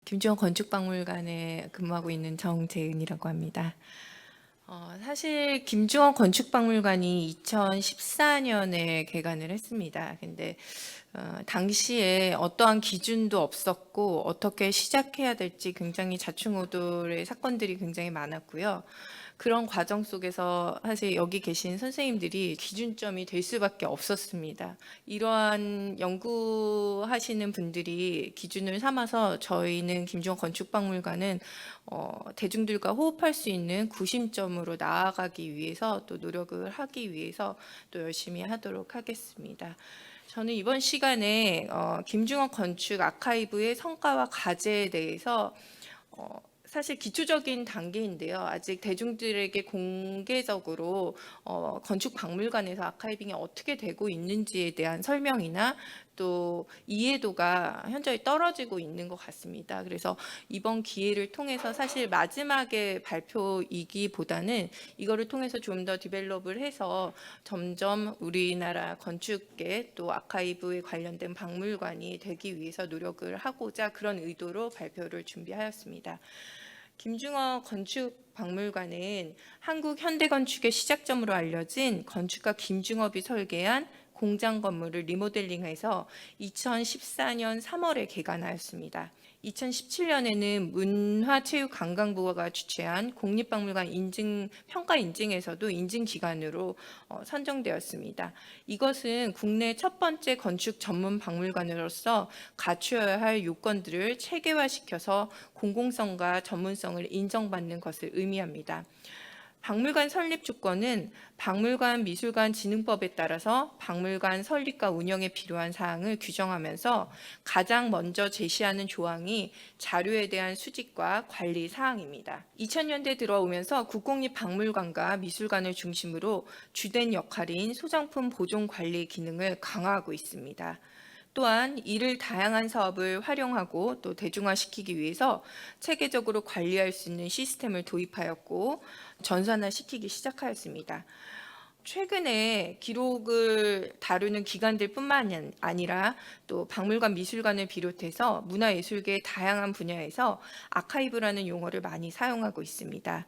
김주원 건축박물관에 근무하고 있는 정재은이라고 합니다. 사실 김주원 건축박물관이 2014년에 개관을 했습니다. 근데 당시에 어떠한 기준도 없었고 어떻게 시작해야 될지 굉장히 좌충우돌의 사건들이 굉장히 많았고요. 그런 과정 속에서 사실 여기 계신 선생님들이 기준점이 될 수밖에 없었습니다. 이러한 연구하시는 분들이 기준을 삼아서 저희는 김주원 건축박물관은 대중들과 호흡할 수 있는 구심점으로 나아가기 위해서 또 노력을 하기 위해서 또 열심히 하도록 하겠습니다. 저는 이번 시간에 김주원 건축 아카이브의 성과와 과제에 대해서 사실 기초적인 단계인데요. 아직 대중들에게 공개적으로 건축 박물관에서 아카이빙이 어떻게 되고 있는지에 대한 설명이나 또 이해도가 현저히 떨어지고 있는 것 같습니다. 그래서 이번 기회를 통해서 사실 마지막에 발표이기보다는 이거를 통해서 좀 더 디벨롭을 해서 점점 우리나라 건축계 또 아카이브에 관련된 박물관이 되기 위해서 노력을 하고자 그런 의도로 발표를 준비하였습니다. 김중호 건축박물관은 한국 현대건축의 시작점으로 알려진 건축가 김중업이 설계한 공장 건물을 리모델링해서 2014년 3월에 개관하였습니다. 2017년에는 문화체육관광부가 주최한 국립박물관 평가 인증에서도 인증기관으로 선정되었습니다. 이것은 국내 첫 번째 건축 전문 박물관으로서 갖추어야 할 요건들을 체계화시켜서 공공성과 전문성을 인정받는 것을 의미합니다. 박물관 설립 조건은 박물관 미술관 진흥법에 따라서 박물관 설립과 운영에 필요한 사항을 규정하면서 가장 먼저 제시하는 조항이 자료에 대한 수집과 관리 사항입니다. 2000년대 들어오면서 국공립박물관과 미술관을 중심으로 주된 역할인 소장품 보존 관리 기능을 강화하고 있습니다. 또한 이를 다양한 사업을 활용하고 또 대중화시키기 위해서 체계적으로 관리할 수 있는 시스템을 도입하였고 전산화시키기 시작하였습니다. 최근에 기록을 다루는 기관들뿐만 아니라 또 박물관 미술관을 비롯해서 문화예술계의 다양한 분야에서 아카이브라는 용어를 많이 사용하고 있습니다.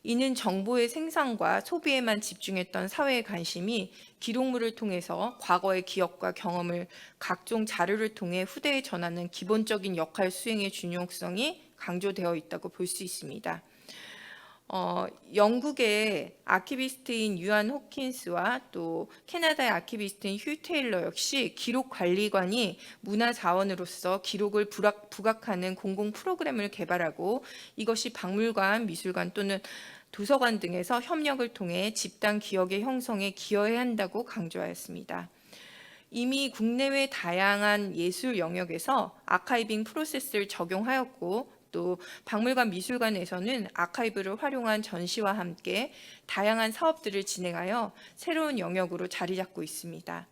이는 정보의 생산과 소비에만 집중했던 사회의 관심이 기록물을 통해서 과거의 기억과 경험을 각종 자료를 통해 후대에 전하는 기본적인 역할 수행의 중요성이 강조되어 있다고 볼 수 있습니다. 영국의 아키비스트인 유안 호킨스와 또 캐나다의 아키비스트인 휴 테일러 역시 기록관리관이 문화자원으로서 기록을 부각하는 공공 프로그램을 개발하고 이것이 박물관, 미술관 또는 도서관 등에서 협력을 통해 집단 기억의 형성에 기여해야 한다고 강조하였습니다. 이미 국내외 다양한 예술 영역에서 아카이빙 프로세스를 적용하였고 또 박물관 미술관에서는 아카이브를 활용한 전시와 함께 다양한 사업들을 진행하여 새로운 영역으로 자리 잡고 있습니다.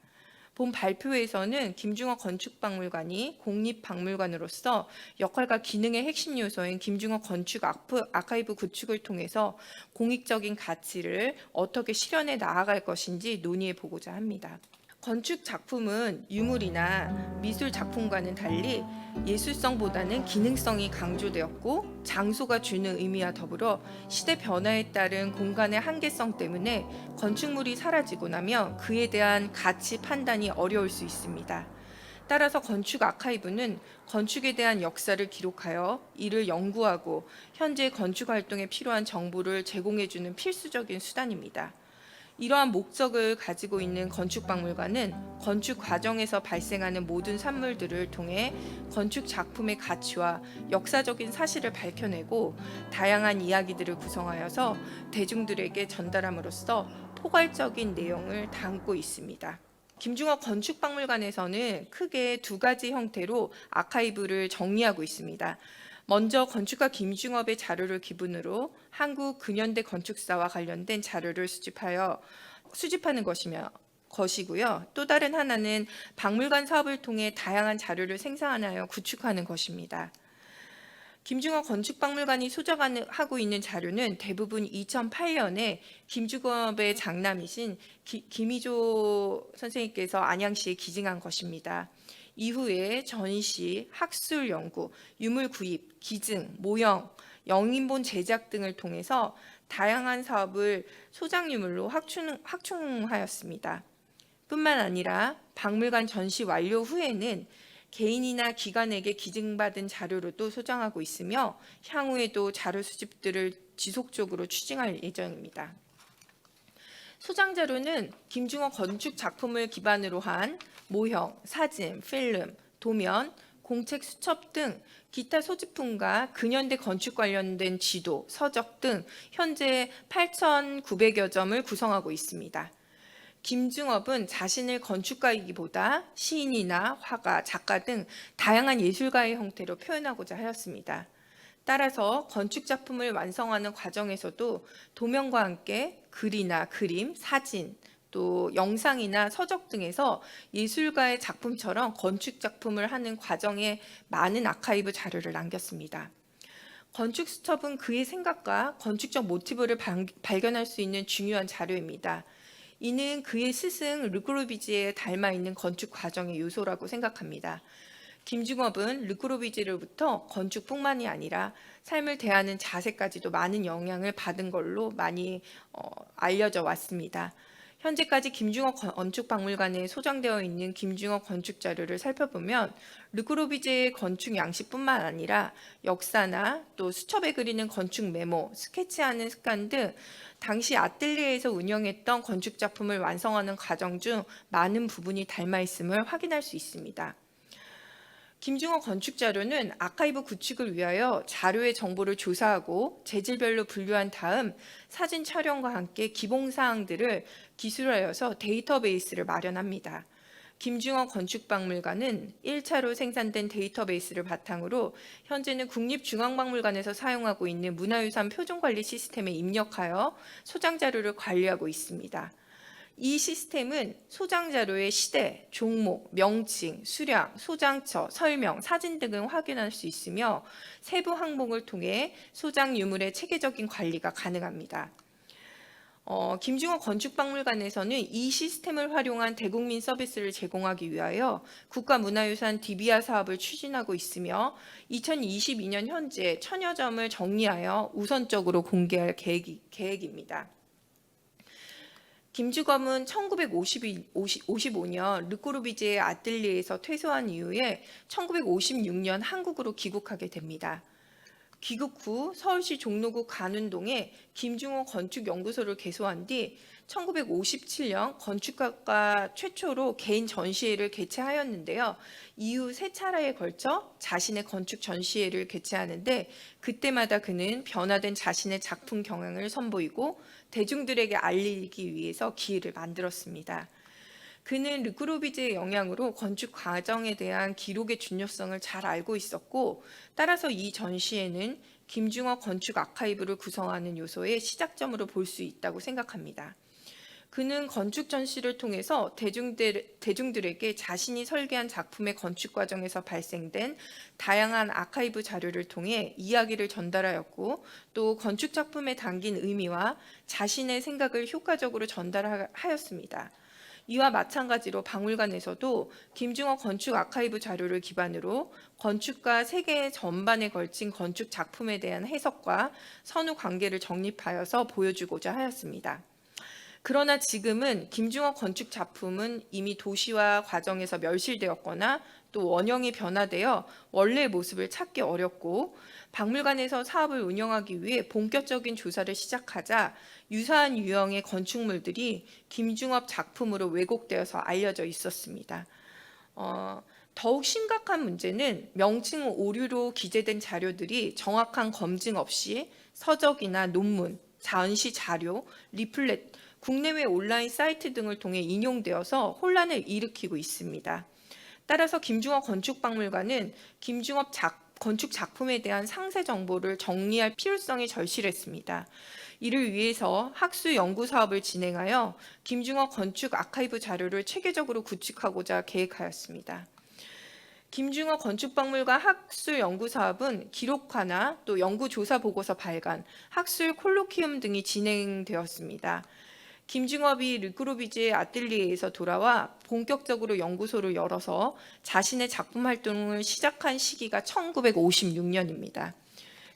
본 발표에서는 김중호 건축박물관이 공립박물관으로서 역할과 기능의 핵심 요소인 김중호 건축 아카이브 구축을 통해서 공익적인 가치를 어떻게 실현해 나아갈 것인지 논의해 보고자 합니다. 건축 작품은 유물이나 미술 작품과는 달리 예술성보다는 기능성이 강조되었고 장소가 주는 의미와 더불어 시대 변화에 따른 공간의 한계성 때문에 건축물이 사라지고 나면 그에 대한 가치 판단이 어려울 수 있습니다. 따라서 건축 아카이브는 건축에 대한 역사를 기록하여 이를 연구하고 현재 건축 활동에 필요한 정보를 제공해주는 필수적인 수단입니다. 이러한 목적을 가지고 있는 건축박물관은 건축 과정에서 발생하는 모든 산물들을 통해 건축 작품의 가치와 역사적인 사실을 밝혀내고 다양한 이야기들을 구성하여서 대중들에게 전달함으로써 포괄적인 내용을 담고 있습니다. 김중호 건축박물관에서는 크게 두 가지 형태로 아카이브를 정리하고 있습니다. 먼저 건축가 김중업의 자료를 기본으로 한국 근현대 건축사와 관련된 자료를 수집하는 것이고요. 또 다른 하나는 박물관 사업을 통해 다양한 자료를 생산하여 구축하는 것입니다. 김중업 건축박물관이 소장하고 있는 자료는 대부분 2008년에 김중업의 장남이신 김희조 선생님께서 안양시에 기증한 것입니다. 이후에 전시, 학술 연구, 유물 구입, 기증, 모형, 영인본 제작 등을 통해서 다양한 사업을 소장유물로 확충하였습니다. 뿐만 아니라 박물관 전시 완료 후에는 개인이나 기관에게 기증받은 자료로도 소장하고 있으며 향후에도 자료 수집들을 지속적으로 추진할 예정입니다. 소장 자료는 김중호 건축 작품을 기반으로 한 모형, 사진, 필름, 도면, 공책 수첩 등 기타 소지품과 근현대 건축 관련된 지도, 서적 등 현재 8,900여 점을 구성하고 있습니다. 김중업은 자신을 건축가이기보다 시인이나 화가, 작가 등 다양한 예술가의 형태로 표현하고자 하였습니다. 따라서 건축 작품을 완성하는 과정에서도 도면과 함께 글이나 그림, 사진, 또 영상이나 서적 등에서 예술가의 작품처럼 건축 작품을 하는 과정에 많은 아카이브 자료를 남겼습니다. 건축 수첩은 그의 생각과 건축적 모티브를 발견할 수 있는 중요한 자료입니다. 이는 그의 스승 르꼬르비지에 닮아 있는 건축 과정의 요소라고 생각합니다. 김중업은 르꼬르비지로부터 건축뿐만이 아니라 삶을 대하는 자세까지도 많은 영향을 받은 걸로 많이 알려져 왔습니다. 현재까지 김중업 건축박물관에 소장되어 있는 김중업 건축 자료를 살펴보면 르꼬르비제의 건축 양식뿐만 아니라 역사나 또 수첩에 그리는 건축 메모, 스케치하는 습관 등 당시 아틀리에에서 운영했던 건축 작품을 완성하는 과정 중 많은 부분이 닮아 있음을 확인할 수 있습니다. 김중호 건축 자료는 아카이브 구축을 위하여 자료의 정보를 조사하고 재질별로 분류한 다음 사진 촬영과 함께 기본 사항들을 기술하여서 데이터베이스를 마련합니다. 김중호 건축박물관은 1차로 생산된 데이터베이스를 바탕으로 현재는 국립중앙박물관에서 사용하고 있는 문화유산 표준관리 시스템에 입력하여 소장 자료를 관리하고 있습니다. 이 시스템은 소장 자료의 시대, 종목, 명칭, 수량, 소장처, 설명, 사진 등을 확인할 수 있으며 세부 항목을 통해 소장 유물의 체계적인 관리가 가능합니다. 김중호 건축박물관에서는 이 시스템을 활용한 대국민 서비스를 제공하기 위하여 국가문화유산 DBR 사업을 추진하고 있으며 2022년 현재 1000여 점을 정리하여 우선적으로 공개할 계획입니다. 김주검은 1955년 르꼬르비제의 아틀리에에서 퇴소한 이후에 1956년 한국으로 귀국하게 됩니다. 귀국 후 서울시 종로구 관운동에 김중호 건축연구소를 개소한 뒤 1957년 건축가가 최초로 개인 전시회를 개최하였는데요. 이후 세 차례에 걸쳐 자신의 건축 전시회를 개최하는데 그때마다 그는 변화된 자신의 작품 경향을 선보이고 대중들에게 알리기 위해서 기회를 만들었습니다. 그는 르꼬르비제의 영향으로 건축 과정에 대한 기록의 중요성을 잘 알고 있었고 따라서 이 전시회는 김중호 건축 아카이브를 구성하는 요소의 시작점으로 볼 수 있다고 생각합니다. 그는 건축 전시를 통해서 대중들에게 자신이 설계한 작품의 건축 과정에서 발생된 다양한 아카이브 자료를 통해 이야기를 전달하였고 또 건축 작품에 담긴 의미와 자신의 생각을 효과적으로 전달하였습니다. 이와 마찬가지로 박물관에서도 김중호 건축 아카이브 자료를 기반으로 건축과 세계 전반에 걸친 건축 작품에 대한 해석과 선후 관계를 정립하여서 보여주고자 하였습니다. 그러나 지금은 김중호 건축 작품은 이미 도시화 과정에서 멸실되었거나 또 원형이 변화되어 원래의 모습을 찾기 어렵고 박물관에서 사업을 운영하기 위해 본격적인 조사를 시작하자 유사한 유형의 건축물들이 김중업 작품으로 왜곡되어서 알려져 있었습니다. 더욱 심각한 문제는 명칭 오류로 기재된 자료들이 정확한 검증 없이 서적이나 논문, 전시 자료, 리플렛, 국내외 온라인 사이트 등을 통해 인용되어서 혼란을 일으키고 있습니다. 따라서 김중업 건축박물관은 김중업 건축 작품에 대한 상세 정보를 정리할 필요성이 절실했습니다. 이를 위해서 학술 연구 사업을 진행하여 김중업 건축 아카이브 자료를 체계적으로 구축하고자 계획하였습니다. 김중호 건축박물관 학술 연구 사업은 기록화나 또 연구 조사 보고서 발간, 학술 콜로키움 등이 진행되었습니다. 김중업이 르크로비제 아뜰리에에서 돌아와 본격적으로 연구소를 열어서 자신의 작품 활동을 시작한 시기가 1956년입니다.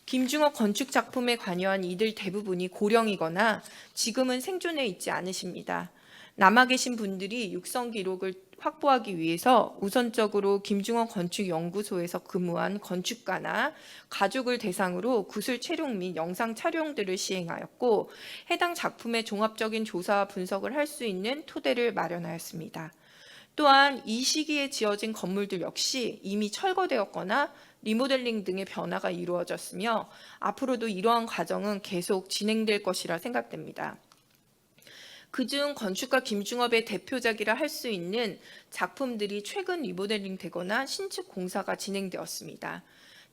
김중업 건축 작품에 관여한 이들 대부분이 고령이거나 지금은 생존해 있지 않으십니다. 남아 계신 분들이 육성 기록을 확보하기 위해서 우선적으로 김중업 건축연구소에서 근무한 건축가나 가족을 대상으로 구술 촬영 및 영상 촬영들을 시행하였고, 해당 작품의 종합적인 조사와 분석을 할 수 있는 토대를 마련하였습니다. 또한 이 시기에 지어진 건물들 역시 이미 철거되었거나 리모델링 등의 변화가 이루어졌으며 앞으로도 이러한 과정은 계속 진행될 것이라 생각됩니다. 그중 건축가 김중업의 대표작이라 할 수 있는 작품들이 최근 리모델링 되거나 신축 공사가 진행되었습니다.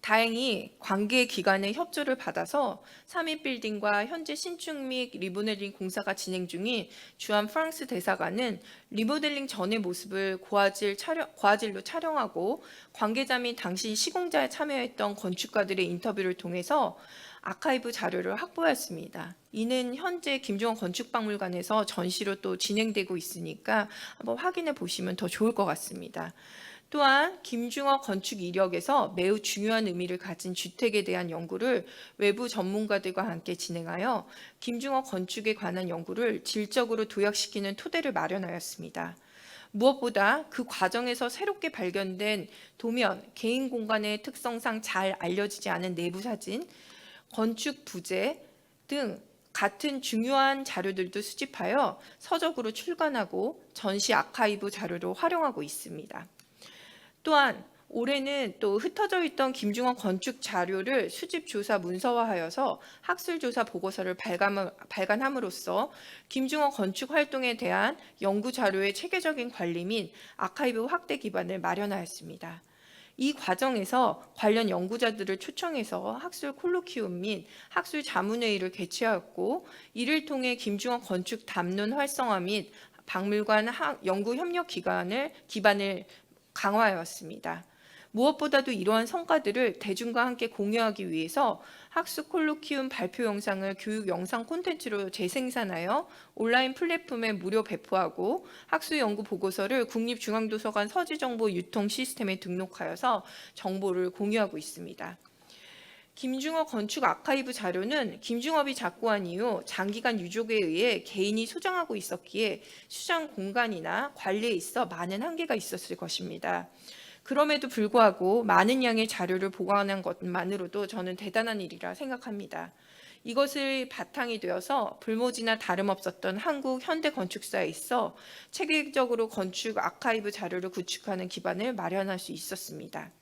다행히 관계 기관의 협조를 받아서 삼입빌딩과 현재 신축 및 리모델링 공사가 진행 중인 주한 프랑스 대사관은 리모델링 전의 모습을 고화질로 촬영하고 관계자 및 당시 시공자에 참여했던 건축가들의 인터뷰를 통해서 아카이브 자료를 확보했습니다. 이는 현재 김중업 건축박물관에서 전시로 또 진행되고 있으니까 한번 확인해 보시면 더 좋을 것 같습니다. 또한 김중업 건축 이력에서 매우 중요한 의미를 가진 주택에 대한 연구를 외부 전문가들과 함께 진행하여 김중업 건축에 관한 연구를 질적으로 도약시키는 토대를 마련하였습니다. 무엇보다 그 과정에서 새롭게 발견된 도면, 개인 공간의 특성상 잘 알려지지 않은 내부 사진, 건축 부재 등 같은 중요한 자료들도 수집하여 서적으로 출간하고 전시 아카이브 자료로 활용하고 있습니다. 또한 올해는 또 흩어져 있던 김중업 건축 자료를 수집 조사 문서화하여서 학술 조사 보고서를 발간함으로써 김중업 건축 활동에 대한 연구 자료의 체계적인 관리 및 아카이브 확대 기반을 마련하였습니다. 이 과정에서 관련 연구자들을 초청해서 학술 콜로키움 및 학술 자문회의를 개최하였고, 이를 통해 김중업 건축 담론 활성화 및 박물관 연구 협력 기반을 강화하였습니다. 무엇보다도 이러한 성과들을 대중과 함께 공유하기 위해서 학술 콜로키움 발표 영상을 교육 영상 콘텐츠로 재생산하여 온라인 플랫폼에 무료 배포하고 학술 연구 보고서를 국립중앙도서관 서지정보 유통 시스템에 등록하여서 정보를 공유하고 있습니다. 김중업 건축 아카이브 자료는 김중업이 작고한 이후 장기간 유족에 의해 개인이 소장하고 있었기에 수장 공간이나 관리에 있어 많은 한계가 있었을 것입니다. 그럼에도 불구하고 많은 양의 자료를 보관한 것만으로도 저는 대단한 일이라 생각합니다. 이것을 바탕이 되어서 불모지나 다름없었던 한국 현대 건축사에 있어 체계적으로 건축 아카이브 자료를 구축하는 기반을 마련할 수 있었습니다.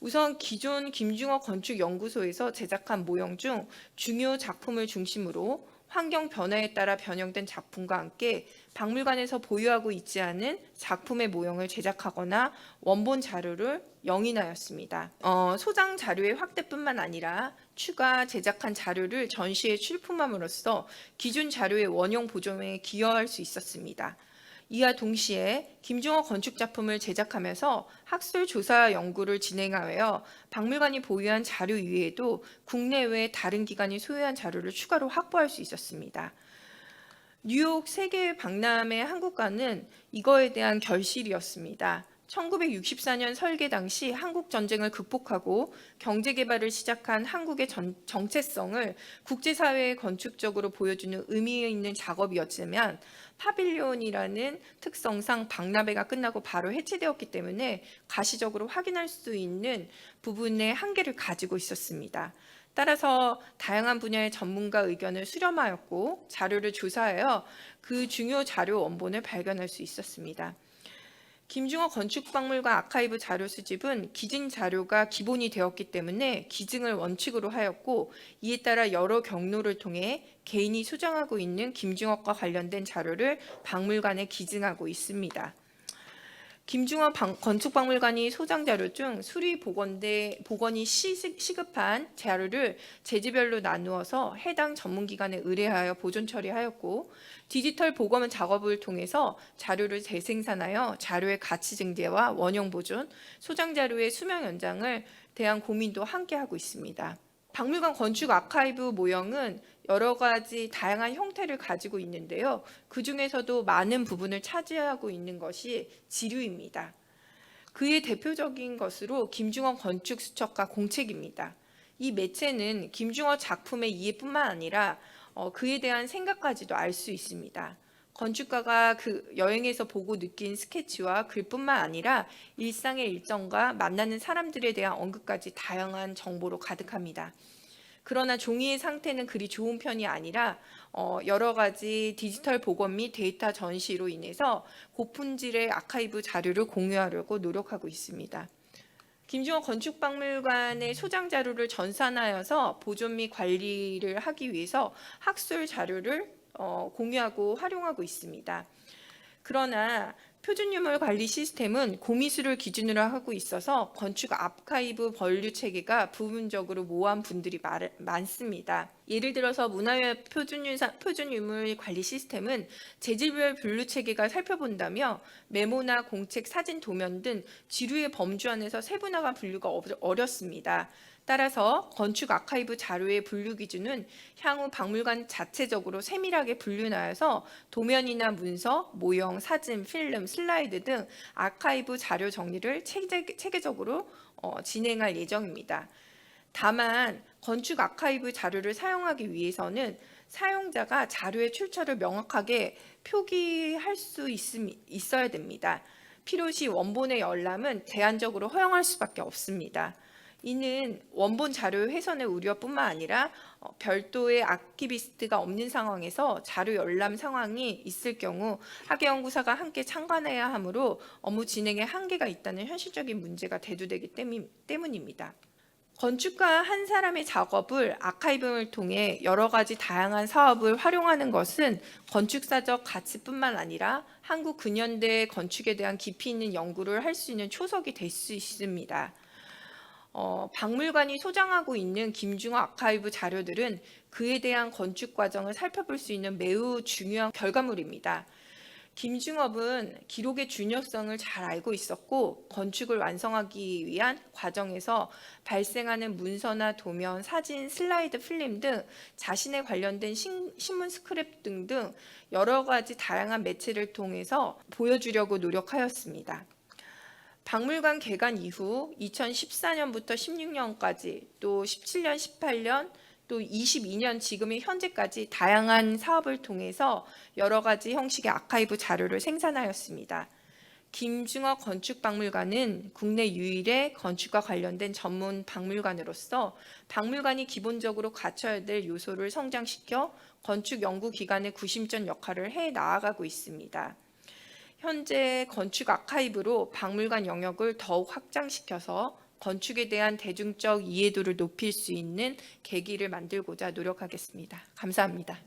우선 기존 김중업 건축연구소에서 제작한 모형 중 중요 작품을 중심으로 환경 변화에 따라 변형된 작품과 함께 박물관에서 보유하고 있지 않은 작품의 모형을 제작하거나 원본 자료를 영인하였습니다. 소장 자료의 확대뿐만 아니라 추가 제작한 자료를 전시에 출품함으로써 기존 자료의 원형 보존에 기여할 수 있었습니다. 이와 동시에 김중업 건축 작품을 제작하면서 학술 조사 연구를 진행하여 박물관이 보유한 자료 이외에도 국내외 다른 기관이 소유한 자료를 추가로 확보할 수 있었습니다. 뉴욕 세계 박람회 한국관은 이거에 대한 결실이었습니다. 1964년 설계 당시 한국 전쟁을 극복하고 경제 개발을 시작한 한국의 정체성을 국제사회에 건축적으로 보여주는 의미 있는 작업이었지만 파빌리온이라는 특성상 박람회가 끝나고 바로 해체되었기 때문에 가시적으로 확인할 수 있는 부분의 한계를 가지고 있었습니다. 따라서 다양한 분야의 전문가 의견을 수렴하였고 자료를 조사하여 그 중요 자료 원본을 발견할 수 있었습니다. 김중업 건축박물관 아카이브 자료 수집은 기증 자료가 기본이 되었기 때문에 기증을 원칙으로 하였고, 이에 따라 여러 경로를 통해 개인이 소장하고 있는 김중업과 관련된 자료를 박물관에 기증하고 있습니다. 김중업 건축박물관이 소장 자료 중 수리 복원이 시급한 자료를 재지별로 나누어서 해당 전문기관에 의뢰하여 보존 처리하였고, 디지털 복원 작업을 통해서 자료를 재생산하여 자료의 가치 증대와 원형 보존, 소장 자료의 수명 연장을 대한 고민도 함께 하고 있습니다. 박물관 건축 아카이브 모형은 여러 가지 다양한 형태를 가지고 있는데요. 그 중에서도 많은 부분을 차지하고 있는 것이 지류입니다. 그의 대표적인 것으로 김중호 건축 수첩과 공책입니다. 이 매체는 김중호 작품의 이해뿐만 아니라 그에 대한 생각까지도 알 수 있습니다. 건축가가 그 여행에서 보고 느낀 스케치와 글뿐만 아니라 일상의 일정과 만나는 사람들에 대한 언급까지 다양한 정보로 가득합니다. 그러나 종이의 상태는 그리 좋은 편이 아니라 여러 가지 디지털 복원 및 데이터 전시로 인해서 고품질의 아카이브 자료를 공유하려고 노력하고 있습니다. 김중호 건축박물관의 소장 자료를 전산하여서 보존 및 관리를 하기 위해서 학술 자료를 공유하고 활용하고 있습니다. 그러나 표준유물 관리 시스템은 고미수를 기준으로 하고 있어서 건축 아카이브 분류 체계가 부분적으로 모호한 분들이 많습니다. 예를 들어서 문화유물 표준유물 관리 시스템은 재질별 분류 체계가 살펴본다며 메모나 공책, 사진, 도면 등 지류의 범주 안에서 세분화가 분류가 어렵습니다. 따라서 건축 아카이브 자료의 분류 기준은 향후 박물관 자체적으로 세밀하게 분류하여서 도면이나 문서, 모형, 사진, 필름, 슬라이드 등 아카이브 자료 정리를 체계적으로 진행할 예정입니다. 다만 건축 아카이브 자료를 사용하기 위해서는 사용자가 자료의 출처를 명확하게 표기할 수 있어야 됩니다. 필요시 원본의 열람은 제한적으로 허용할 수밖에 없습니다. 이는 원본 자료 훼손의 우려뿐만 아니라 별도의 아키비스트가 없는 상황에서 자료 열람 상황이 있을 경우 학예연구사가 함께 참관해야 하므로 업무 진행에 한계가 있다는 현실적인 문제가 대두되기 때문입니다. 건축가 한 사람의 작업을 아카이브를 통해 여러 가지 다양한 사업을 활용하는 것은 건축사적 가치뿐만 아니라 한국 근현대 건축에 대한 깊이 있는 연구를 할 수 있는 초석이 될 수 있습니다. 박물관이 소장하고 있는 김중호 아카이브 자료들은 그에 대한 건축 과정을 살펴볼 수 있는 매우 중요한 결과물입니다. 김중업은 기록의 중요성을 잘 알고 있었고 건축을 완성하기 위한 과정에서 발생하는 문서나 도면, 사진, 슬라이드, 필름 등 자신에 관련된 신문 스크랩 등등 여러 가지 다양한 매체를 통해서 보여주려고 노력하였습니다. 박물관 개관 이후 2014년부터 16년까지 또 17년, 18년, 또 22년 지금의 현재까지 다양한 사업을 통해서 여러 가지 형식의 아카이브 자료를 생산하였습니다. 김중호 건축박물관은 국내 유일의 건축과 관련된 전문 박물관으로서 박물관이 기본적으로 갖춰야 될 요소를 성장시켜 건축 연구 기관의 구심점 역할을 해 나아가고 있습니다. 현재 건축 아카이브로 박물관 영역을 더욱 확장시켜서 건축에 대한 대중적 이해도를 높일 수 있는 계기를 만들고자 노력하겠습니다. 감사합니다.